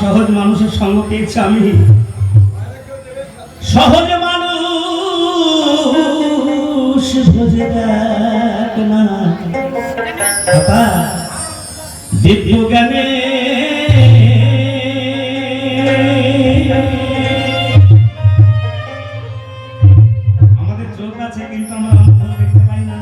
সহজ মানুষের সঙ্গ পেয়েছি আমি। সহজ মানুষ ভোজে দেখ না বাবা দিব্য জ্ঞানে আমাদের চোখ আছে কিন্তু আমরা দেখতে পাই না।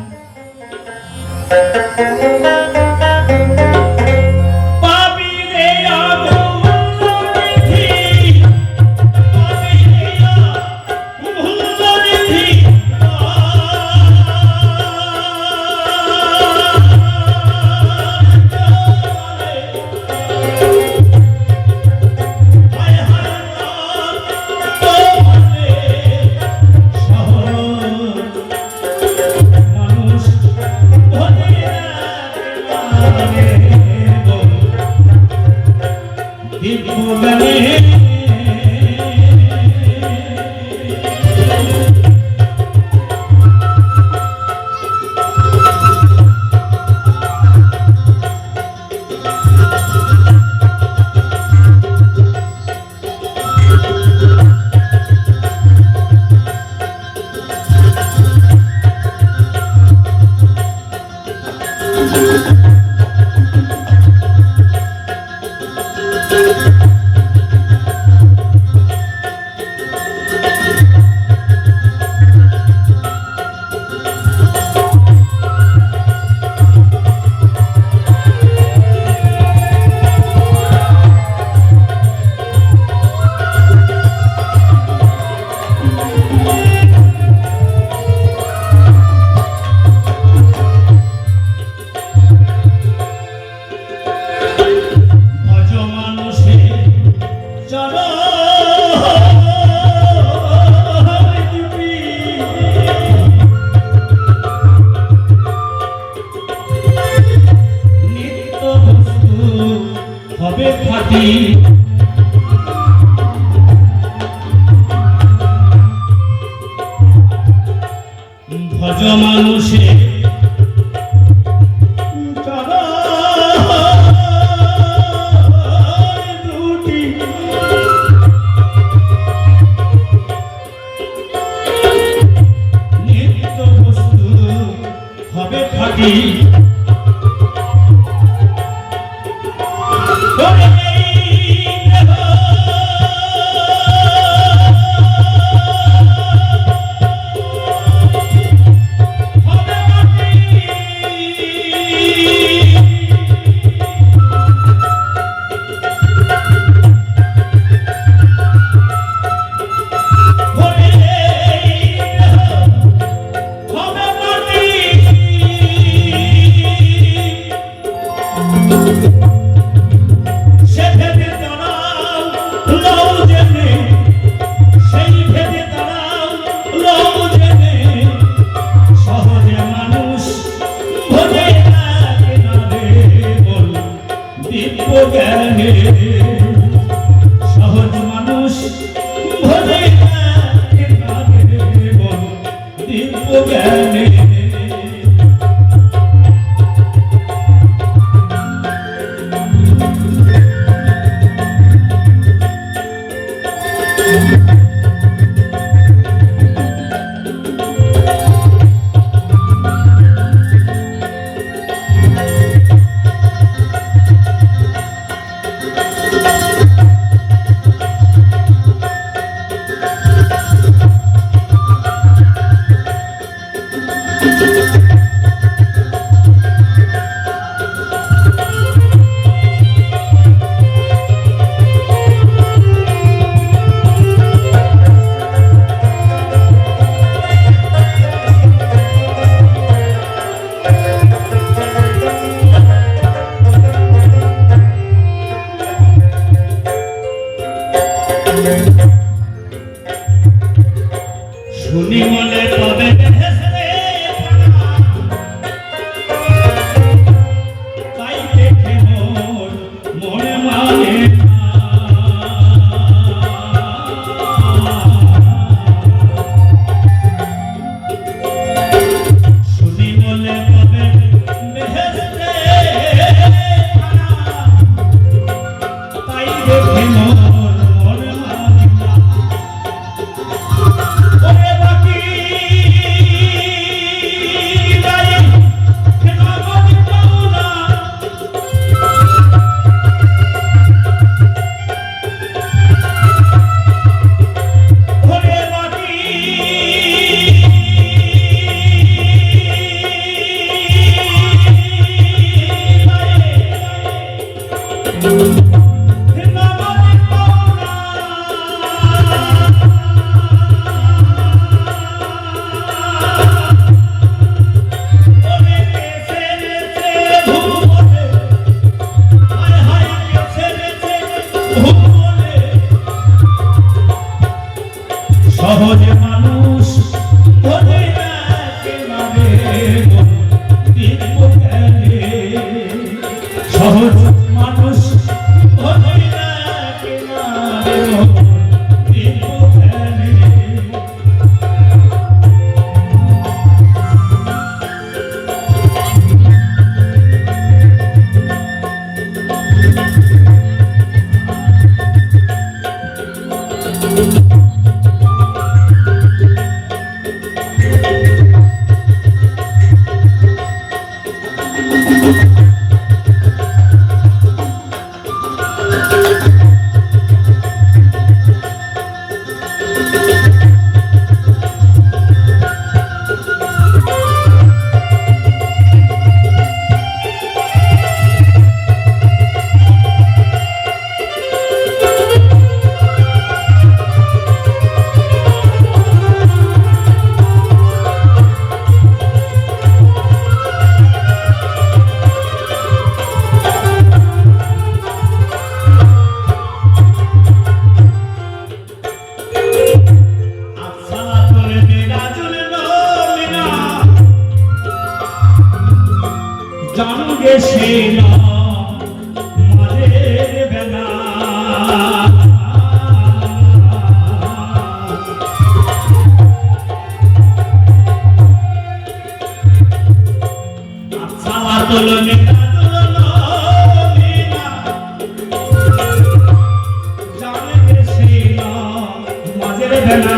ভজ মানুষে দুটি নিত্য বস্তু হবে ফাঁকি সহজ মানুষ ভোলে দিব্য জ্ঞানে শুনি মনে তবে তাই দেখে মনে মানে শুনি মনে তবে তাই দেখে সহজে মানুষ বোঝে না কেনারে দিব্য জ্ঞানে সহজ মানুষ বোঝে না কেনারে দিব্য জ্ঞানে জানবে সে না মাঝের বেলা আচ্ছা তোলনে জানবে সে না মাঝের বেলা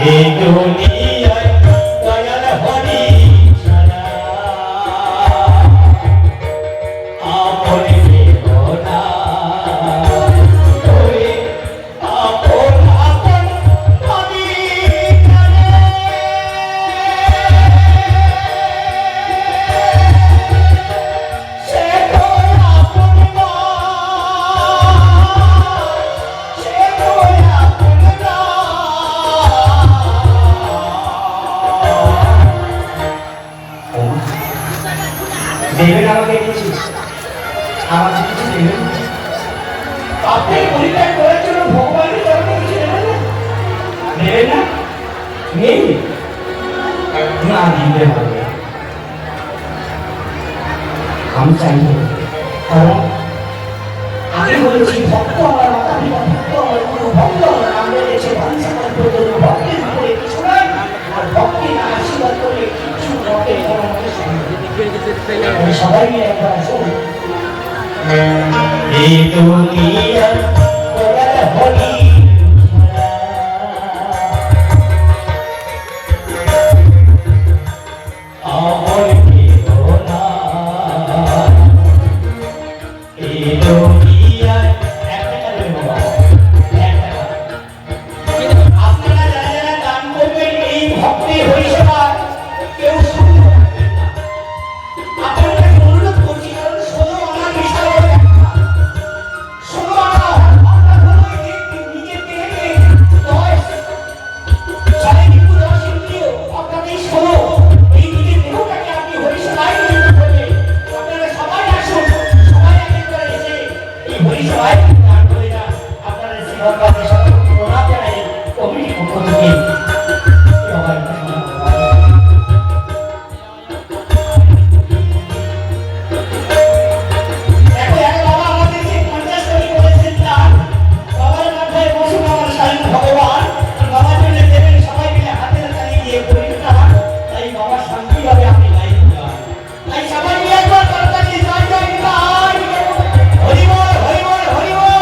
এই দুনিয়ায় দয়াল হরি ছাড়া দেবেন আমাকে কিছু, আমাকে কিছু দেবেন। আপনি পরিত্যাগ করার জন্য ভগবানের চরণে কিছু দেবেন না? দেবেন না? নেই না, দিতে হবে। আমি চাইব, কারণ আমি বলেছি ভক্ত আমার মাতা পিতা, ভক্ত আমার গুরু, ভক্ত আমার নাম রয়েছে বাঞ্ছাকর পর্যন্ত, ভক্তির উপরে কিছু নাই, আর ভক্তি না আশীর্বাদ করে কিছু ঘটে সবাই মিলে একবার আসুন। এই দুনিয়া হলি আমার বেদনা, এই দুনিয়ায় একটা কারণে বাবা, একটা কারণ। আপনারা যারা যারা দান করবেন এই ভক্তি পরিষেবার কেউ শুনতে পারবেন না। আপনাদের অনুরোধ করছি, কারণ 16 আনা বিষয় একটা 16 আনা আপনার হলো নিজের দেহে 10 সাড়ে কিন্তু 10 ইন্দ্রিয়, অর্থাৎ এই 16 এই নিজের দেহটাকে আপনি হরিসভায় পরিণত করবেন। আপনারা সবাই আসুন, সবাই এক এক করে এসে এই হরিসভায় দান করে যান। আপনারা শ্রীভগবানের সাথে প্রণাম জানাই কমিটির পক্ষ থেকে। সবাই দেখো, এক বাবা আমাদেরকে 50 কোটি বলেছেন, তার বাবার মাথায় বসুন আমার স্বয়ং ভগবান, আর বাবার জন্য দেবেন সবাই মিলে হাতের তালি দিয়ে পরীক্ষা। তাই বাবা শান্তি ভাবে আপনি লাইন যান। তাই সবাই মিলে একবার করতালি জয় জয় নিতাই, হরি বল হরি বল হরি বল।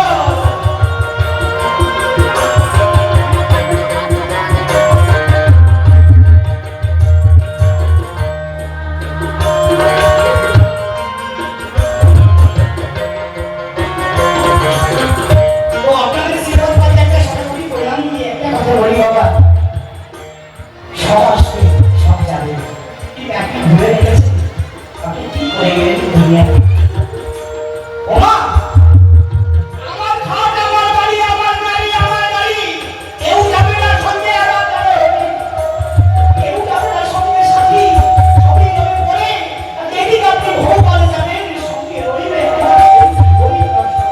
তো আপনাদের শ্রীরথবাদী একটা সরস্বতী প্রণাম নিয়ে একটা কথা বলি বাবা, সব আসবে সব যাবে, ঠিক আপনি ভুলে গেছেন আপনি কি করে গেলেন দুনিয়াতে। ওমা, আমার খাট আমার বাড়ি, আমার গাড়ি আমার গাড়ি, কেউ যাবে না সঙ্গে, আমার যাবে, কেউ যাবে না সঙ্গে সাথী, সবই যাবে পরে। আর যেদিন আপনি ভগবানে যাবেন সঙ্গে রইবে আমার এই গরিব দর্শক।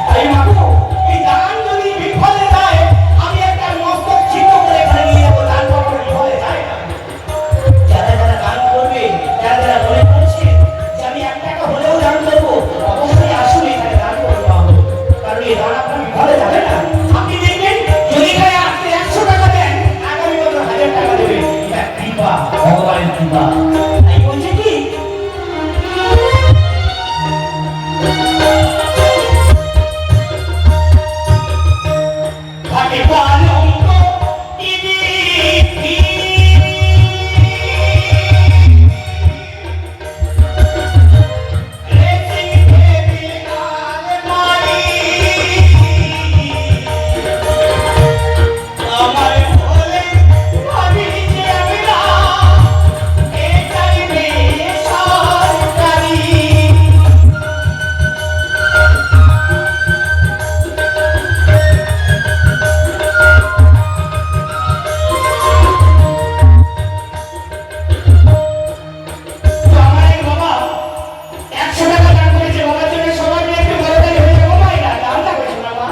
তাই মাগো, এই দান যদি বিফলে যায়, আমি একটা মস্তক ছিন্ন করে এখানে নিয়ে যাবো। দান কখনো বিফলে যায় না। যারা যারা দান করবে, যারা যারা মনে করছে যে আমি 1 টাকা হলেও দান করবো, অবশ্যই আসুন এখানে দান করবো আমি। কারণ এই দান আপনার বিফলে যাবে না। আপনি দেখবেন যদি এখানে আপনি 100 টাকা দেন, আগামী বছর 1000 টাকা দেবেন। এটা কৃপা, ভগবানের কৃপা। তাই বলছে কি, থাকে পালঙ্ক ইদিতি, রেসিং টেবিল আলমারি, আমার বলে ভাবি যে আমি না এটাই বেসরকারি। তো আমার এক বাবা 100 টাকা দান করেছে, বাবার জন্য সবাই মিলে একটু বড়তালি হয়ে যাবো। মা, এটা দানটা করেছো না মা,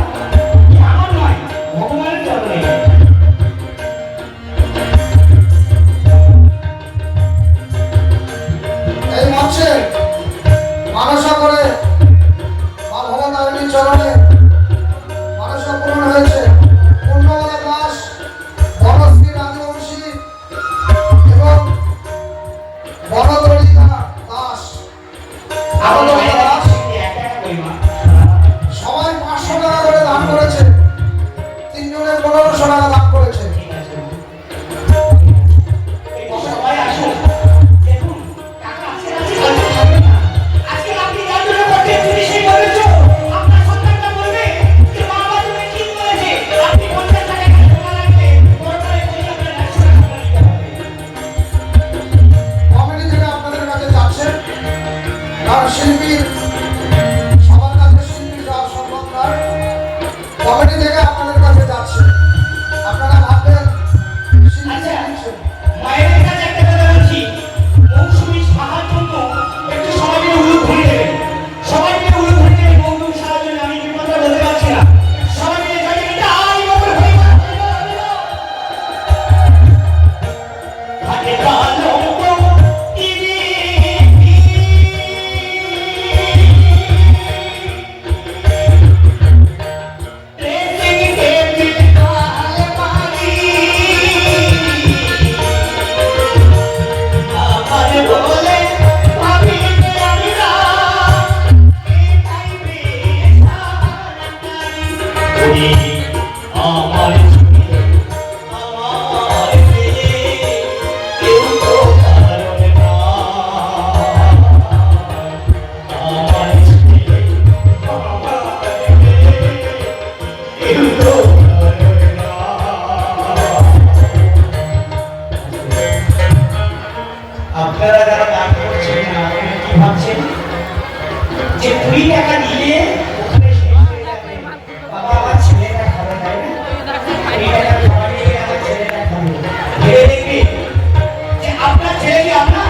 এটা আমার নয়, ভগবানের চরণে। এই মঞ্চে মানসা করে মা ভবতারিণীর চরণে মানসা পূরণ হয়েছে। পূর্ণমালা দাস, বনশ্রী রাজবংশী এবং বনদলিকা দাস, আমার বনদলিকা দাস এক টাকা কই মা। সবাই 500 টাকা করে দান করেছে। 3 জনের 1500 টাকা দান করেছে। ঠিক আছে, এই সবাই আসুন। দেখুন, টাকা আজকে আছে, কালকে থাকবে না। আজকে আপনি যার জন্য করছেন, যদি সেই বলেছো, আপনার সন্তানটা বলবে যে মা আমার জন্য ঠিক করেছে, আপনি 50 টাকা এখানে জমা রাখবেন, পরকালে কই আপনার 100 টাকা জমা দিতে হবে। কমিটি থেকে আপনাদের কাছে যাচ্ছে, তার শিল্পীর সবার কাছে শিল্পীর যাওয়ার সম্ভব নয়। কমিটি থেকে আপনাদের কাছে যাচ্ছে, আপনারা ভাববেন শিল্পী আচ্ছা, দিচ্ছেন। মায়ের কাছে একটা কথা বলছি, মৌসুমী সাহার জন্য আপনারা যারা গান করছেন না, আপনারা কি ভাবছেন যে 2 টাকা দিলে ওখানে শেষ হয়ে যাবে? বাবা, আমার ছেলেটা খাবে, তাই না? 2 টাকা খাওয়া নিয়ে আমার ছেলেটা খাবে। ভেবে দেখবে যে আপনার ছেলে কি আপনার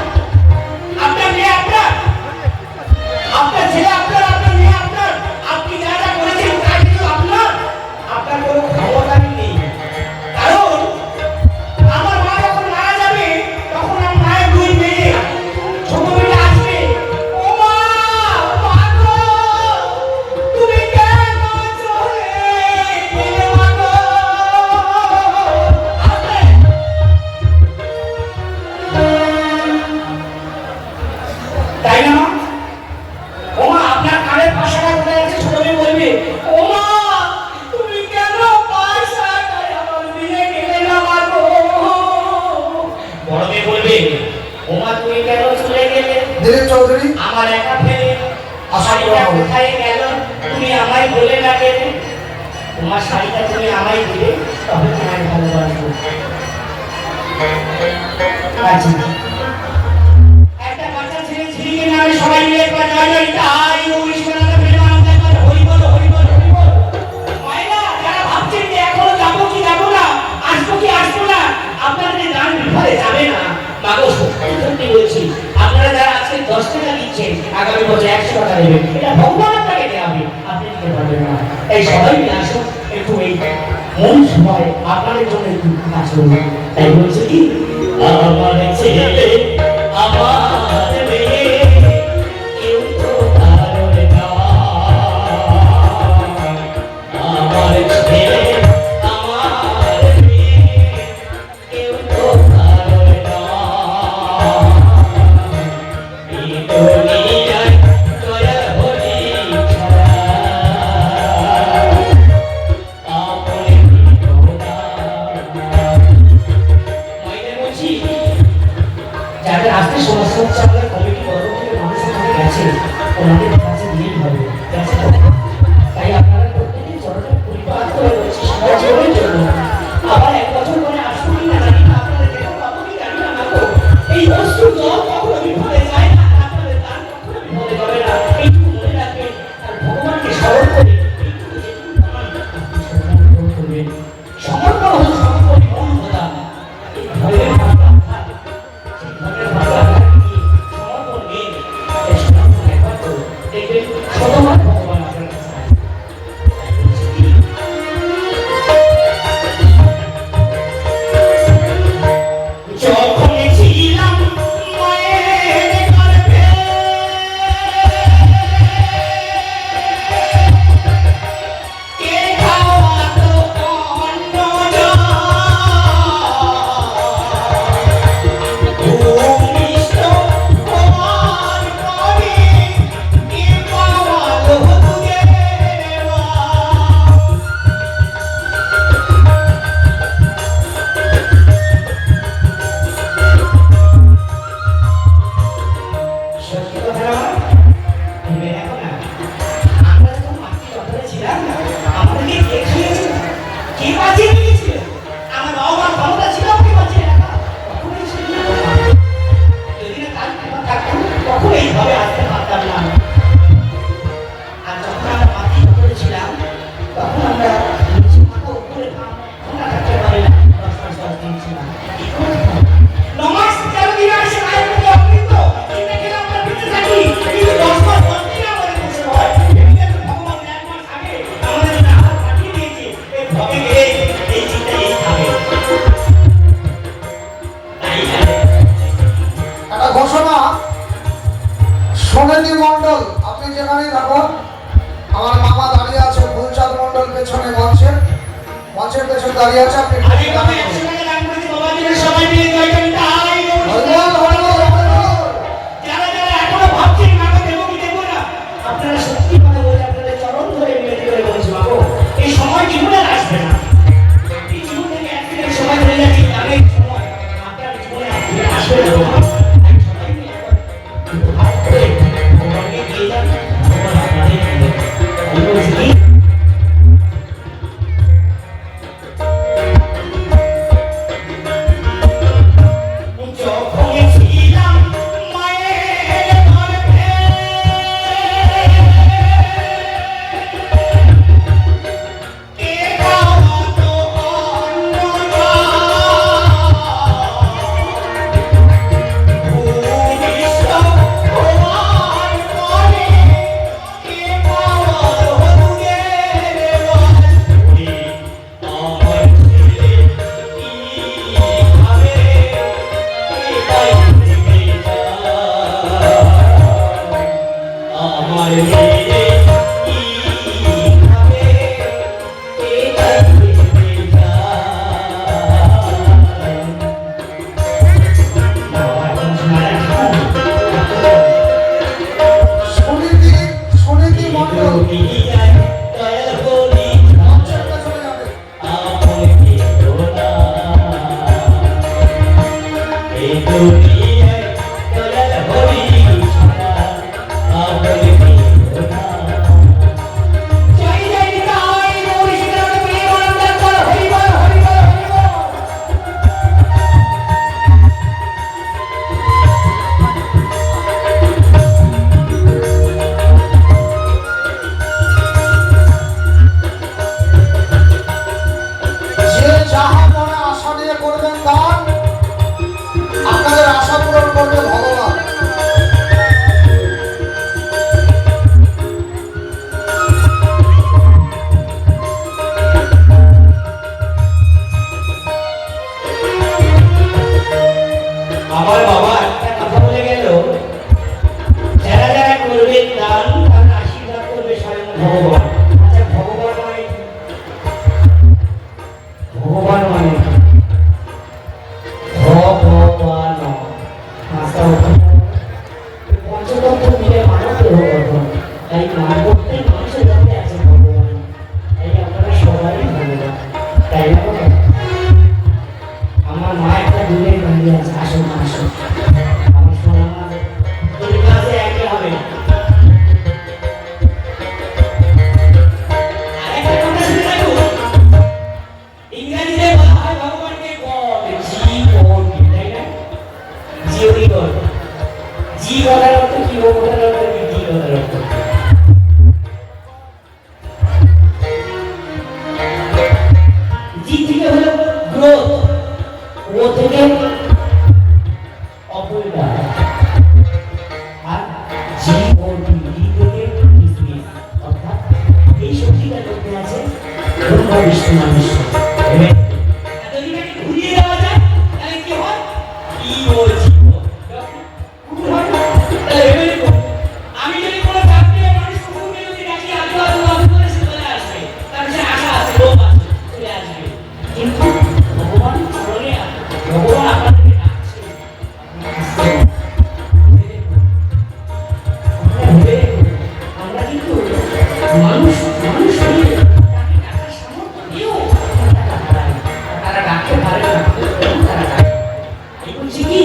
মেয়ে আপনার ছেলে আপনার মেয়ে আপনার, আপনি যা যা করেছেন তা কিন্তু আপনার কোনো ক্ষমতাই নেই। কারণ আমার মা যখন মারা যাবে তখন আমার মায়ের 2 মেয়ে, ছোট মেয়ে আসবে, ও মা, মা গো, তুমি কেন চলে গেলে মা গো? আসবে। তাই না? ও মা, আপনার কানের পাশাটা কোথায় আছে? ছোট মেয়ে বলবে, ও মা, তুমি কেন পাশাটায় আমার দিয়ে গেলে না মা গো? বড় মেয়ে বলবে, ও মা, তুমি কেন চলে গেলে দিলীপ চৌধুরী, আমার একা ফেলে? আশা শাড়িটা করা হবে। কোথায় গেল? তুমি আমায় বলে না গেলে। তোমার শাড়িটা তুমি আমায় দিলে, তবে তোমায় ভালোবাসবো। আচ্ছা, একটা বাচ্চা ছেলে ঝিলিকে নামে সবাই মিলে একবার জয় জয় তাই ও ঈশ্বরকে ফেলে মানুষ একবার হরি বল হরি বল হরি বল। মায়েরা যারা ভাবছেন যে এখনো যাবো কি যাবো না, আসবো কি আসবো না, আপনাদের গান বিফলে যাবে না। মাগো, সত্যি সত্যি বলছি, আপনারা যারা আজকে 10 টাকা দিচ্ছেন, আগামী বছর 100 টাকা দেবেন। এটা ভগবান আপনাকে দেওয়া হবে, আপনি দিতে পারবেন না। এই সবাই মিলে আসুন, একটু এই মন সময় আপনাদের জন্য একটু কাজ করুন। তাই বলছি কি, আমার ছেলে আমার মেয়ে কেউ তো কারোর না, আমার ছেলে আমার মেয়ে কেউ তো কারোর না, এই দুনিয়ায় দয়া হলি ছাড়া আপনি খোদা। মাইনে বলছি, যাদের আসতে সমস্যা হচ্ছে, আমাদের কমিটি বড় থেকে মানুষ ওখানে গেছে, ওনাদের কাছে দিয়েই হবে, গেছে তো? তাই আপনারা প্রত্যেকেই জনতা পরিপাক করে রয়েছে সারা জীবনের জন্য। আবার 1 বছর পরে আসবো কি না জানি না, আপনাদের দেখা পাবো কি জানি না। মাগো, এই অশ্রু জল কখনো বিফলে যায় না, আপনাদের দান কখনো বিফলে যাবে না। এইটুকু মনে রাখবেন, আর ভগবানকে স্মরণ করে এইটুকু যেটুকু পান, আপনি সমর্পণ করবেন। সমর্পণ হলো সর্বপরিপূর্ণ খোদা। এই ধর্মের ভাবনা অর্থাৎ সেই ধর্মের ভাবনা আপনাকে নিয়ে সমর্পণ নিয়ে চেষ্টা করুন একবার তো, দেখবেন শতবার ভগবান আপনার কাছে আসবে। তাই বলছি কি, যখন ছিলাম মায়ের গর্ভে, কে খাওয়াতো অন্ন জল, ভূমিষ্ঠ হওয়ার পরে কে খাওয়াতো দুধের ভাত। সত্যি কথা না? ভেবে দেখো না, আমরা যখন মাতৃগর্ভে ছিলাম না, আমাদেরকে কে খাইয়েছিল? কে বাঁচিয়ে রেখেছিল? আমার বাবা মার ক্ষমতা ছিল আমাকে বাঁচিয়ে রাখা? কখনোই ছিল না। যদি না তার ক্ষমতা থাকতো, কখনো এইভাবে আসতে পারতাম না। আর যখন আমরা মাতৃগর্ভে ছিলাম, তখন আমরা নিচে মাথা উপরে পা ঠান্ডা থাকতে পারি না। 10 মাস 10 দিন ছিলাম। কি করে থাকতাম? 9 মাস 13 দিন আসে মায়ের পেটে অমৃত, এটা খেলে আমরা বেঁচে থাকি। কিন্তু 10 মাস 10 দিনে আমাদের কষ্ট হয়। এদিকে তো ভগবান 1 মাস আগে আমাদের জন্য আহার পাঠিয়ে দিয়েছে। এই ভগে গেলে এই চিন্তা এই থাকে। তাই জানে। একটা ঘোষণা, সোনালী মণ্ডল, আপনি যেখানেই থাকুন, আমার মামা দাঁড়িয়ে আছে, ফুলচাঁদ মণ্ডল পেছনে মঞ্চের পেছনে দাঁড়িয়ে আছে, আপনি আরে বাবা, 100 টাকা দান করেছে বাবাজিরা, সবাই মিলে জয় জয় তাই বলুন। হরিবল, হরিবল, হরিবল। যারা যারা এখনো ভাবছেন মাকে দেবো কি দেবো না, আপনারা সত্যি কথা বলে আপনাদের চরণ ধরে মিনতি করে বলছি, বাবু, এই সময় জীবনে আর আসবে না। এই জীবন থেকে একদিনের সময় চলে যাচ্ছে, তবে এই সময় আপনার জীবনে আর ফিরে আসবে না। তাই সবাই মিলে একবার একটু হাত ধরে ভগবানকে দিয়ে যান, ভগবান আপনাদের দিবেন। আমি বলছি কি, যখন ছিলাম সুনীতি সুনীতি মণ্ডল মঞ্চের পেছনে যাবে। জয় জয় নিতাই গৌরী সীতারাম প্রেমানন্দ কর হরি বল হরি বল হরি বল। যে যাহা মনে আশা নিয়ে করবেন দান, আপনাদের আশা পূরণ করবে ভগবান। আমার বাবা একটা কথা বলে গেল, যারা যারা করবে দান তারা আশীর্বাদ করবে স্বয়ং ভগবান। আচ্ছা ভগবান মানে কি? ভগবান মানে কি? ভগবান মাস্টার পঞ্চতত্ত্ব মিলে মানব দেহ গঠন, তাই প্রত্যেক মানুষের মধ্যে আছে ভগবান। তাই আপনারা সবাই ভগবান, তাই না বাবা? আমার মা একটা দূরে দাঁড়িয়ে আছে, আসুন আসুন আমার সোনা মা, তোর কাছে একই হবে। আরেকটা কথা শুনে রাখো, ইংরেজিতে বলা হয় ভগবানকে গড, G-O-D, তাই না? G-O-D god. G কথার অর্থ কি, ও কথার অর্থ কি, D কথার অর্থ কি? G থেকে হলো গ্রোথ, ও থেকে অপরিণা, আর G-O-D, D থেকে বিজনেস, অর্থাৎ এই শক্তিটা করতে আছে ব্রহ্ম বিষ্ণু মহেশ্বর। এবার যদি এটাকে ঘুরিয়ে দেওয়া যায় তাহলে কি হয়? E-O-G-O, কুকুর হয় না? তাহলে ভেবে দেখো, আমি যদি কোনো চাকরি মানুষ কুকুরকে যদি ডাকি আলু আলু আলু করে সে চলে আসবে, তার সে আশা আছে, লোভ আছে, চলে আসবে। কিন্তু ভগবান চরণে ভগবান আপনাদেরকে ডাকছে, আমরা কিন্তু মানুষ মানুষ হয়ে তাকে ডাকার সামর্থ্য দিয়েও তারা ডাকতে পারে না, তারা ডাকে। এই বলছি কি,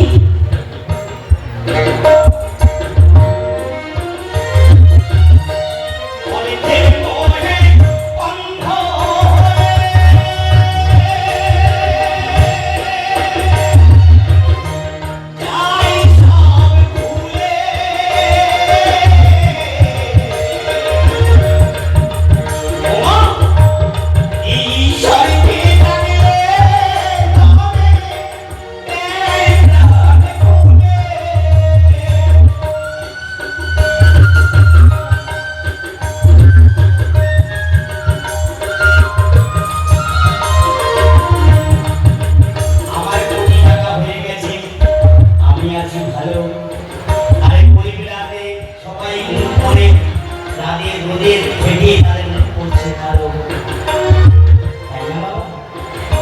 আমার কোটি টাকা হয়ে গেছে, আমি আছি ভালো। আরেক পরিবারে সবাই মুখ করে রাতের রোদের খেটে তাদের মুখ করছে ভালো, তাই না বাবা?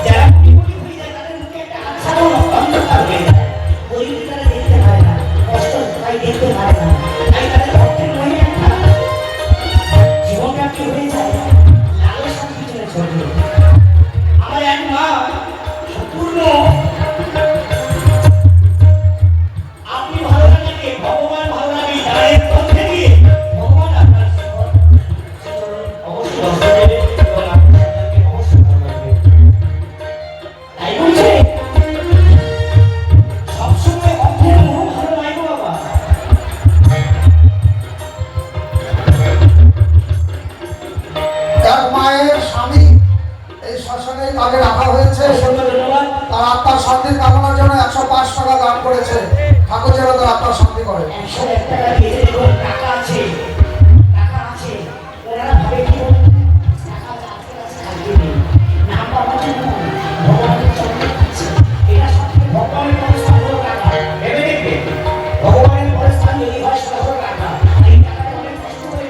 যারা কোটি কোটি হয়ে যায় তাদের মুখে একটা আচ্ছাদন অন্ধকার হয়ে যায়, গরিব তারা দেখতে পারে না, কষ্ট তাই দেখতে পারে না, তাই তাদের ভক্তের মনে একটা জীবনব্যাপী হয়ে যায় লালসার পিছনে ছড়ে। আমার এক মা সম্পূর্ণ আপনি ভালো লাগে, ভগবান ভালো লাগে, তাদের মধ্যে দিয়ে ভগবান আপনার অবশ্যই দর্শন দেবে এবং আপনার সন্তানকে অবশ্যই ভালো লাগবে। তাই বলছে সবসময় অর্থের মোহ ভালো নয় গো বাবা। এক মায়ের স্বামী এই শ্মশানে তাকে রাখা হয়েছে। অসংখ্য ধন্যবাদ। তার আত্মার শান্তির কামনার জন্য 105 টাকা দান করেছে। ঠাকুর যেন তার আত্মার শান্তি করে। 101 টাকা দিয়ে দেখুন, টাকা আছে, টাকা আছে। ওনারা ভাবে কি বলুন? টাকা আছে, আছে, থাকবে নেই। নাম পাওয়ার জন্য ভগবানের চরণে আছে। এটা সবথেকে ভগবানের পরস্থান হলো টাকা। ভেবে দেখবে, ভগবানের পরস্থান যদি হয় সেটা হলো টাকা। এই টাকাটা অনেক কষ্ট করে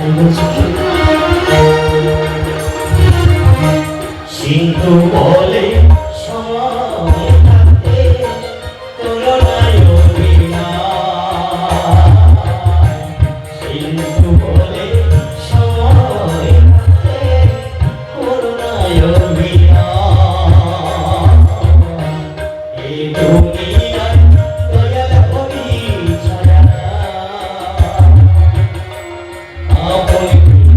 আমি বলছি কি, সিন্ধু বলে সময় থাকতে করুণায় অভিনয়। সিন্ধু বলে সময় থাকতে করুণায় অভিনয়। এই দুনিয়ায় দয়াল হরি ছাড়া আপন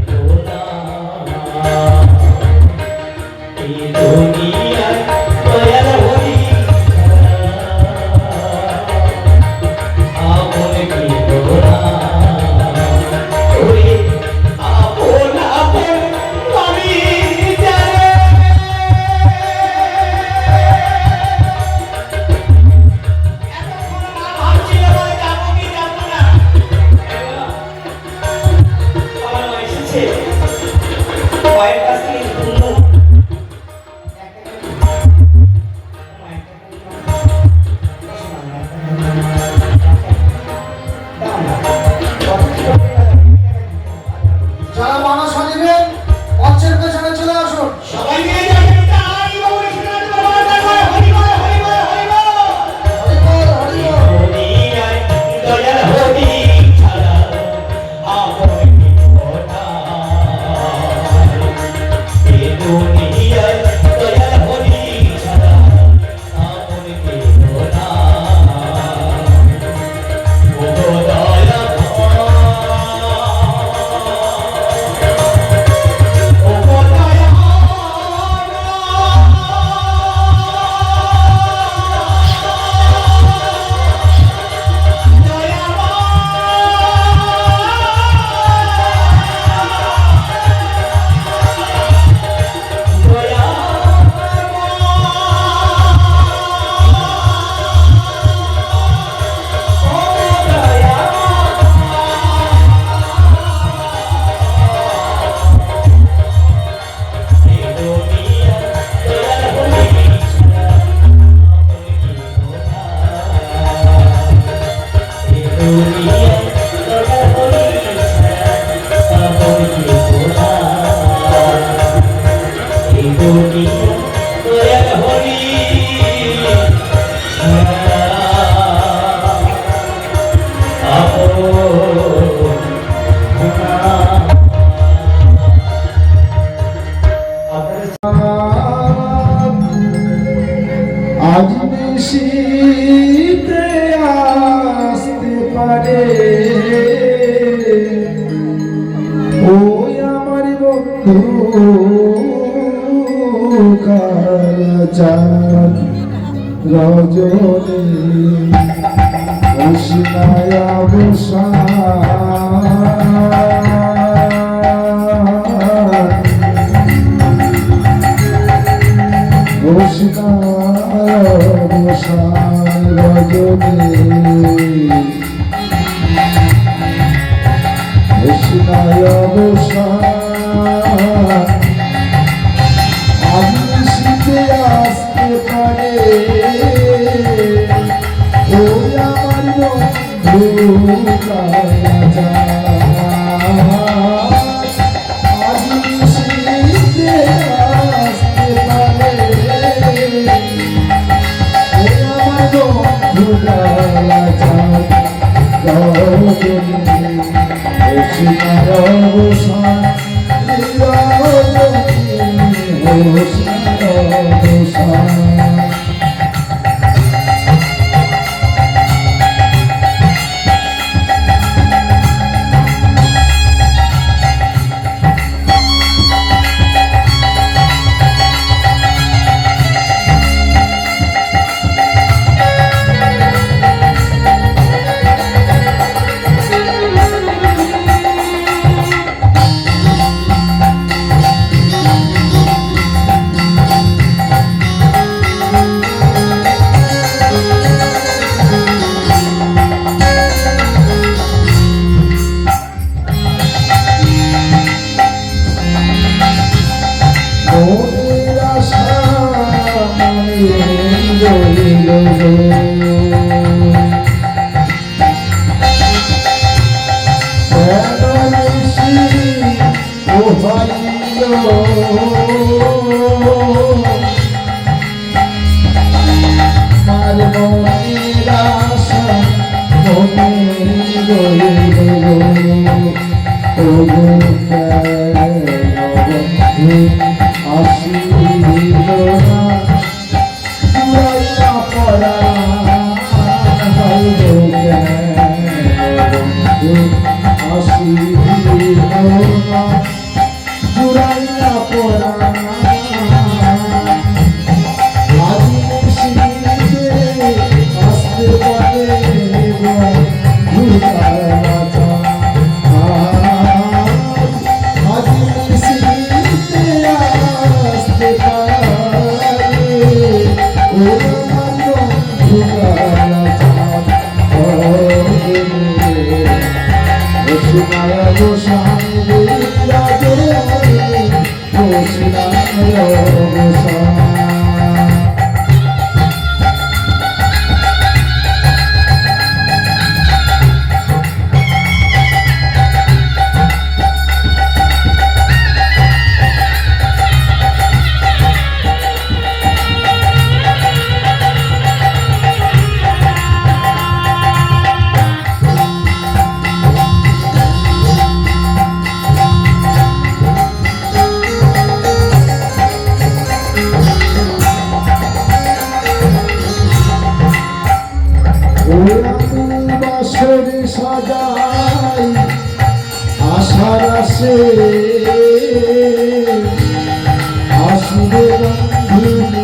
কেউ না। এই দুনিয়ায় দয়াল হরি ছাড়া আপন কেউ না। ওরে আপন আপন আমি জানে, এতক্ষণ মা ভাবছিল বলে যাবো কি যাবো না। আমার মা এসেছে, মায়ের কাছ থেকে শুনলো যারা মানসা দিবেন মঞ্চের পেছনে চলে আসুন। সবাই মিলে যাবেন। তাই বাবুর শোনার বাবা দরবার হরি বল হরি বল হরি বল। হরিবল হরিবল। দুনিয়ায় দয়াল হরি ছাড়া আপন কেউ না। এই দুনিয়ায় দয়াল হরি ছাড়া আপন কেউ না। ও দয়া ও দয়া আজ নিশীতে আসতে পারে ওই আমার বন্ধু কালচার রজনী উষ্ণায় বসা শীতে আসতে পারে ওই আমার বন্ধু আজ শীতে আসতে পারে মার মনের আশা মনে রইল ও বন্ধু আসিল না জুড়াইয়া পড়া হইল বন্ধু আসিল না জুড়াইয়া পড়া সাজাই আশার আসে আসবে বন্ধু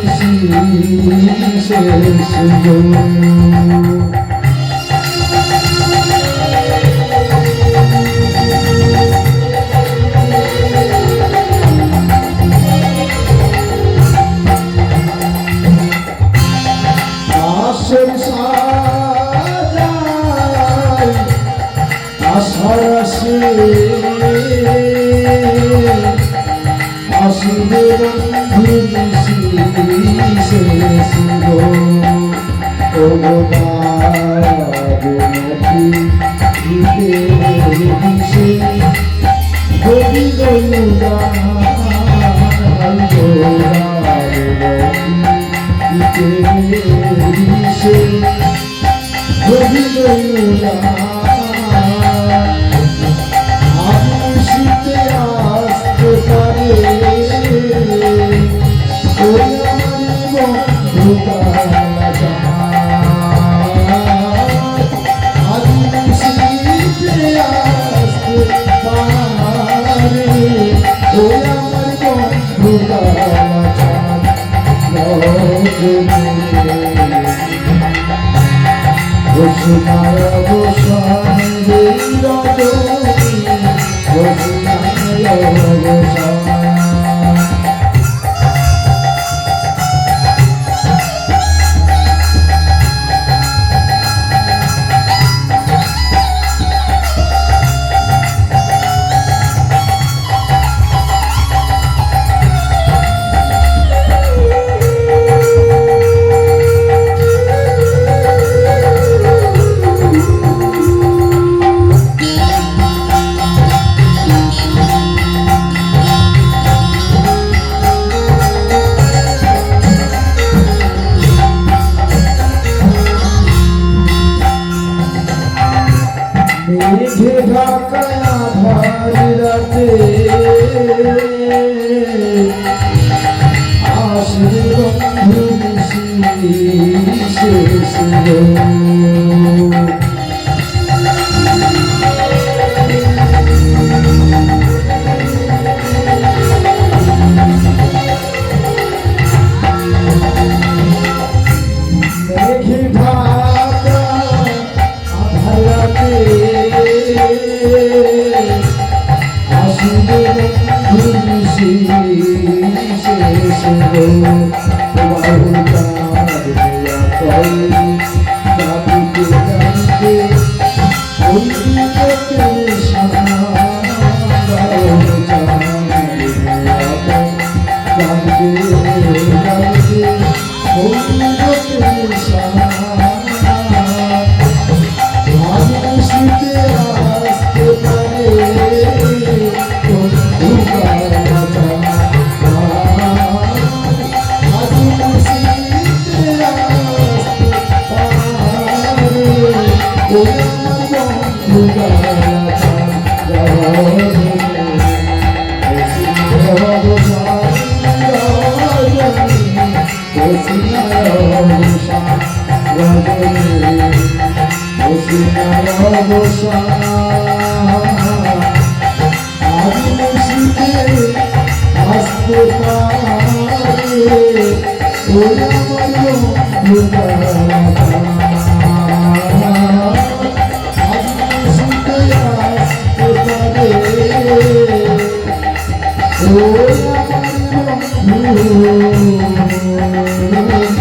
শেষ আশার আসে আসবে বন্ধু শেষ ও বাবুমতি দিশে হরি গৌরা দিশে হরি গৌরা শীতে আসতে পারে ওই আমার শীতে আসতে পারে ওই আমার মেঘে ঢাকায় আধার রাতে আসবে বন্ধু শেষ মেঘে ঢাকা আধার রাতে আসবে বন্ধু শেষ শীতে আসতে পারে আজ মুশিতে আসতে পারে ওই আমার আজ মুশিতে আসতে পারে ওই আমার